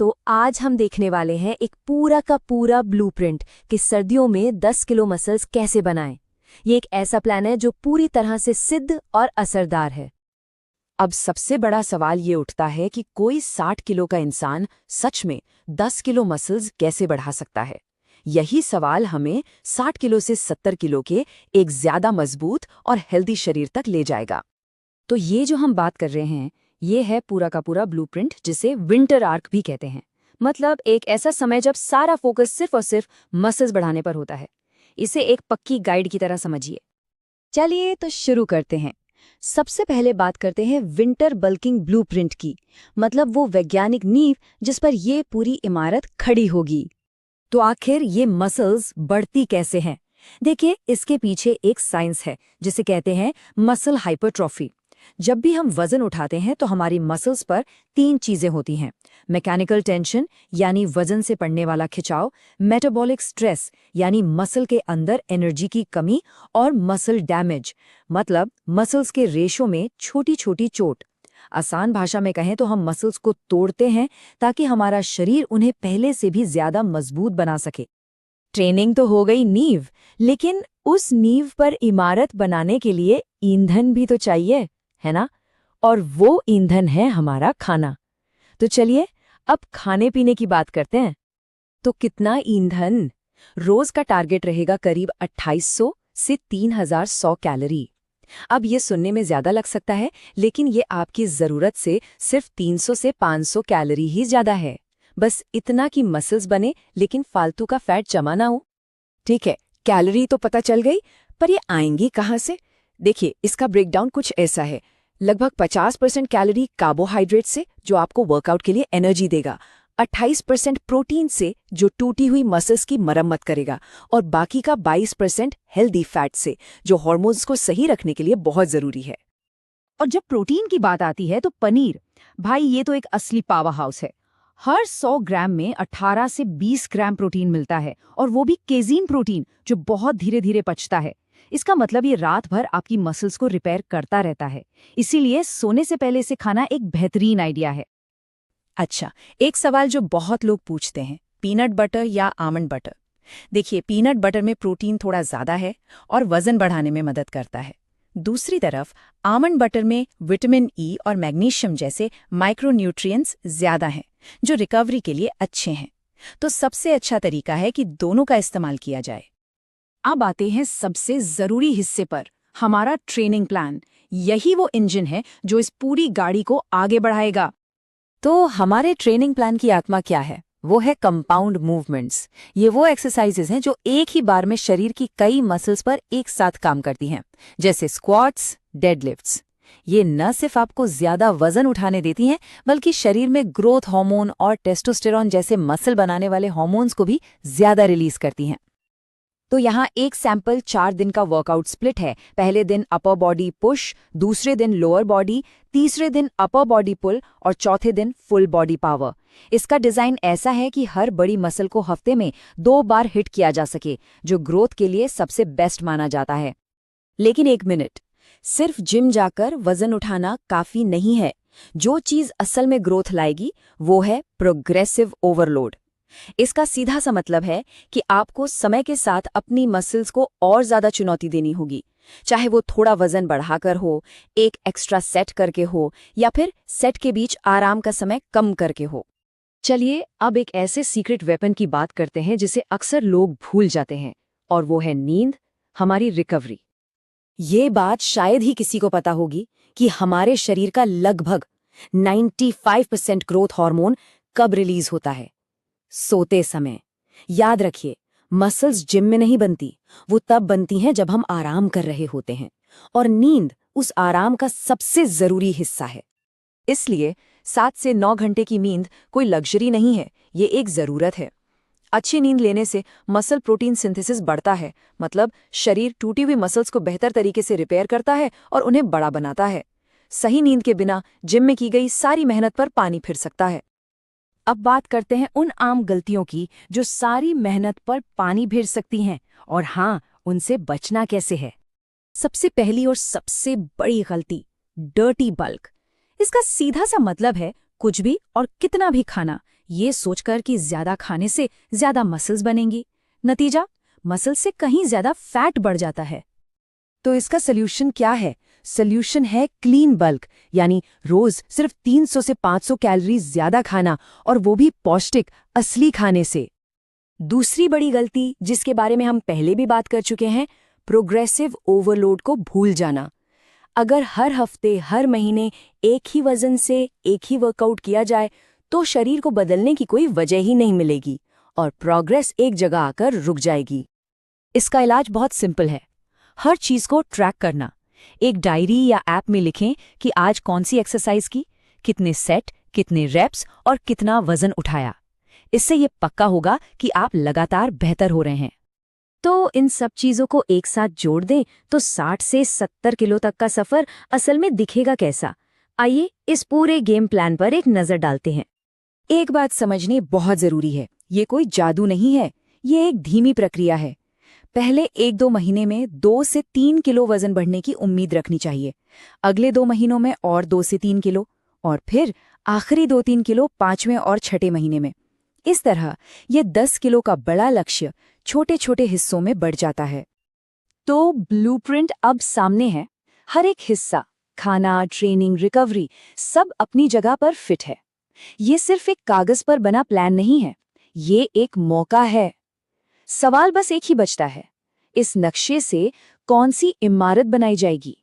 तो आज हम देखने वाले हैं एक पूरा का पूरा ब्लूप्रिंट कि सर्दियों में 10 किलो मसल्स कैसे बनाएं। ये एक ऐसा प्लान है जो पूरी तरह से सिद्ध और असरदार है। अब सबसे बड़ा सवाल ये उठता है कि कोई 60 किलो का इंसान सच में 10 किलो मसल्स कैसे बढ़ा सकता है। यही सवाल हमें 60 किलो से 70 किलो के एक ज्यादा मजबूत और हेल्दी शरीर तक ले जाएगा। तो ये जो हम बात कर रहे हैं ये है पूरा का पूरा ब्लूप्रिंट, जिसे विंटर आर्क भी कहते हैं। मतलब एक ऐसा समय जब सारा फोकस सिर्फ और सिर्फ मसल्स बढ़ाने पर होता है। इसे एक पक्की गाइड की तरह समझिए। चलिए तो शुरू करते हैं। सबसे पहले बात करते हैं विंटर बल्किंग ब्लूप्रिंट की, मतलब वो वैज्ञानिक नींव जिस पर ये पूरी इमारत खड़ी होगी। तो आखिर ये मसल्स बढ़ती कैसे हैं? देखिए, इसके पीछे एक साइंस है जिसे कहते हैं मसल हाइपरट्रॉफी। जब भी हम वजन उठाते हैं तो हमारी मसल्स पर 3 चीजें होती हैं: मैकेनिकल टेंशन यानी वजन से पड़ने वाला खिंचाव, मेटाबॉलिक स्ट्रेस यानी मसल के अंदर एनर्जी की कमी, और मसल डैमेज मतलब मसल्स के रेशों में छोटी छोटी चोट। आसान भाषा में कहें तो हम मसल्स को तोड़ते हैं ताकि हमारा शरीर उन्हें पहले से भी ज्यादा मजबूत बना सके। ट्रेनिंग तो हो गई नींव, लेकिन उस नींव पर इमारत बनाने के लिए ईंधन भी तो चाहिए, है ना? और वो ईंधन है हमारा खाना। तो चलिए अब खाने पीने की बात करते हैं। तो कितना ईंधन? रोज का टारगेट रहेगा करीब 2800 से 3100 कैलोरी। अब ये सुनने में ज्यादा लग सकता है, लेकिन ये आपकी जरूरत से सिर्फ 300 से 500 कैलोरी ही ज्यादा है। बस इतना कि मसल्स बने लेकिन फालतू का फैट जमा ना हो। ठीक है, कैलोरी तो पता चल गई, पर ये आएंगी कहाँ से? देखिए, इसका ब्रेकडाउन कुछ ऐसा है। लगभग 50% कैलोरी कार्बोहाइड्रेट से, जो आपको वर्कआउट के लिए एनर्जी देगा, 28% प्रोटीन से, जो टूटी हुई मसल्स की मरम्मत करेगा, और बाकी का 22% हेल्दी फैट से, जो हार्मोन्स को सही रखने के लिए बहुत जरूरी है। और जब प्रोटीन की बात आती है तो पनीर, भाई ये तो एक असली पावर हाउस है। हर 100 ग्राम में 18 से 20 ग्राम प्रोटीन मिलता है, और वो भी केजीन प्रोटीन, जो बहुत धीरे धीरे पचता है। इसका मतलब ये रात भर आपकी मसल्स को रिपेयर करता रहता है। इसीलिए सोने से पहले इसे खाना एक बेहतरीन आइडिया है। अच्छा, एक सवाल जो बहुत लोग पूछते हैं, पीनट बटर या आमंड बटर? देखिए, पीनट बटर में प्रोटीन थोड़ा ज्यादा है और वजन बढ़ाने में मदद करता है। दूसरी तरफ आमंड बटर में विटामिन ई और मैग्नीशियम जैसे माइक्रोन्यूट्रिएंट्स ज्यादा हैं, जो रिकवरी के लिए अच्छे हैं। तो सबसे अच्छा तरीका है कि दोनों का इस्तेमाल किया जाए। अब आते हैं सबसे जरूरी हिस्से पर, हमारा ट्रेनिंग प्लान। यही वो इंजन है जो इस पूरी गाड़ी को आगे बढ़ाएगा। तो हमारे ट्रेनिंग प्लान की आत्मा क्या है? वो है कंपाउंड मूवमेंट्स। ये वो एक्सरसाइजेज हैं जो एक ही बार में शरीर की कई मसल्स पर एक साथ काम करती हैं, जैसे स्क्वाट्स, डेडलिफ्ट्स। ये न सिर्फ आपको ज्यादा वजन उठाने देती हैं, बल्कि शरीर में ग्रोथ हार्मोन और टेस्टोस्टेरोन जैसे मसल बनाने वाले हार्मोन्स को भी ज्यादा रिलीज करती हैं। तो यहाँ एक सैंपल 4 दिन का वर्कआउट स्प्लिट है। पहले दिन अपर बॉडी पुश, दूसरे दिन लोअर बॉडी, तीसरे दिन अपर बॉडी पुल, और चौथे दिन फुल बॉडी पावर। इसका डिजाइन ऐसा है कि हर बड़ी मसल को हफ्ते में 2 बार हिट किया जा सके, जो ग्रोथ के लिए सबसे बेस्ट माना जाता है। लेकिन एक मिनट, सिर्फ जिम जाकर वजन उठाना काफी नहीं है। जो चीज असल में ग्रोथ लाएगी वो है प्रोग्रेसिव ओवरलोड। इसका सीधा सा मतलब है कि आपको समय के साथ अपनी मसल्स को और ज्यादा चुनौती देनी होगी, चाहे वो थोड़ा वजन बढ़ाकर हो, एक एक्स्ट्रा सेट करके हो, या फिर सेट के बीच आराम का समय कम करके हो। चलिए अब एक ऐसे सीक्रेट वेपन की बात करते हैं जिसे अक्सर लोग भूल जाते हैं, और वो है नींद, हमारी रिकवरी। ये बात शायद ही किसी को पता होगी कि हमारे शरीर का लगभग 95% ग्रोथ हार्मोन कब रिलीज होता है? सोते समय। याद रखिए, मसल्स जिम में नहीं बनती, वो तब बनती हैं जब हम आराम कर रहे होते हैं, और नींद उस आराम का सबसे जरूरी हिस्सा है। इसलिए 7 से 9 घंटे की नींद कोई लग्जरी नहीं है, ये एक जरूरत है। अच्छी नींद लेने से मसल प्रोटीन सिंथेसिस बढ़ता है, मतलब शरीर टूटी हुई मसल्स को बेहतर तरीके से रिपेयर करता है और उन्हें बड़ा बनाता है। सही नींद के बिना जिम में की गई सारी मेहनत पर पानी फिर सकता है। अब बात करते हैं उन आम गलतियों की जो सारी मेहनत पर पानी फिर सकती हैं, और हाँ, उनसे बचना कैसे है। सबसे पहली और सबसे बड़ी गलती, डर्टी बल्क। इसका सीधा सा मतलब है कुछ भी और कितना भी खाना, ये सोचकर कि ज्यादा खाने से ज्यादा मसल्स बनेंगी। नतीजा, मसल से कहीं ज्यादा फैट बढ़ जाता है। तो इसका सोल्यूशन क्या है? सोल्यूशन है क्लीन बल्क, यानी रोज सिर्फ 300 से 500 कैलोरी ज्यादा खाना, और वो भी पौष्टिक असली खाने से। दूसरी बड़ी गलती, जिसके बारे में हम पहले भी बात कर चुके हैं, प्रोग्रेसिव ओवरलोड को भूल जाना। अगर हर हफ्ते, हर महीने एक ही वजन से एक ही वर्कआउट किया जाए तो शरीर को बदलने की कोई वजह ही नहीं मिलेगी और प्रोग्रेस एक जगह आकर रुक जाएगी। इसका इलाज बहुत सिंपल है। हर चीज को ट्रैक करना। एक डायरी या ऐप में लिखें कि आज कौन सी एक्सरसाइज की, कितने सेट, कितने रेप्स और कितना वजन उठाया। इससे ये पक्का होगा कि आप लगातार बेहतर हो रहे हैं। तो इन सब चीजों को एक साथ जोड़ दें तो 60 से 70 किलो तक का सफर असल में दिखेगा कैसा? आइए इस पूरे गेम प्लान पर एक नजर डालते हैं। एक बात समझनी बहुत जरूरी है, ये कोई जादू नहीं है, ये एक धीमी प्रक्रिया है। पहले 1-2 महीने में 2 से 3 किलो वजन बढ़ने की उम्मीद रखनी चाहिए, अगले 2 महीनों में और 2 से 3 किलो, और फिर आखिरी 2-3 किलो 5वें और 6ठे महीने में। इस तरह ये 10 किलो का बड़ा लक्ष्य छोटे छोटे हिस्सों में बढ़ जाता है। तो ब्लूप्रिंट अब सामने है। हर एक हिस्सा, खाना, ट्रेनिंग, रिकवरी, सब अपनी जगह पर फिट है। ये सिर्फ एक कागज पर बना प्लान नहीं है, ये एक मौका है। सवाल बस एक ही बचता है, इस नक्शे से कौन सी इमारत बनाई जाएगी?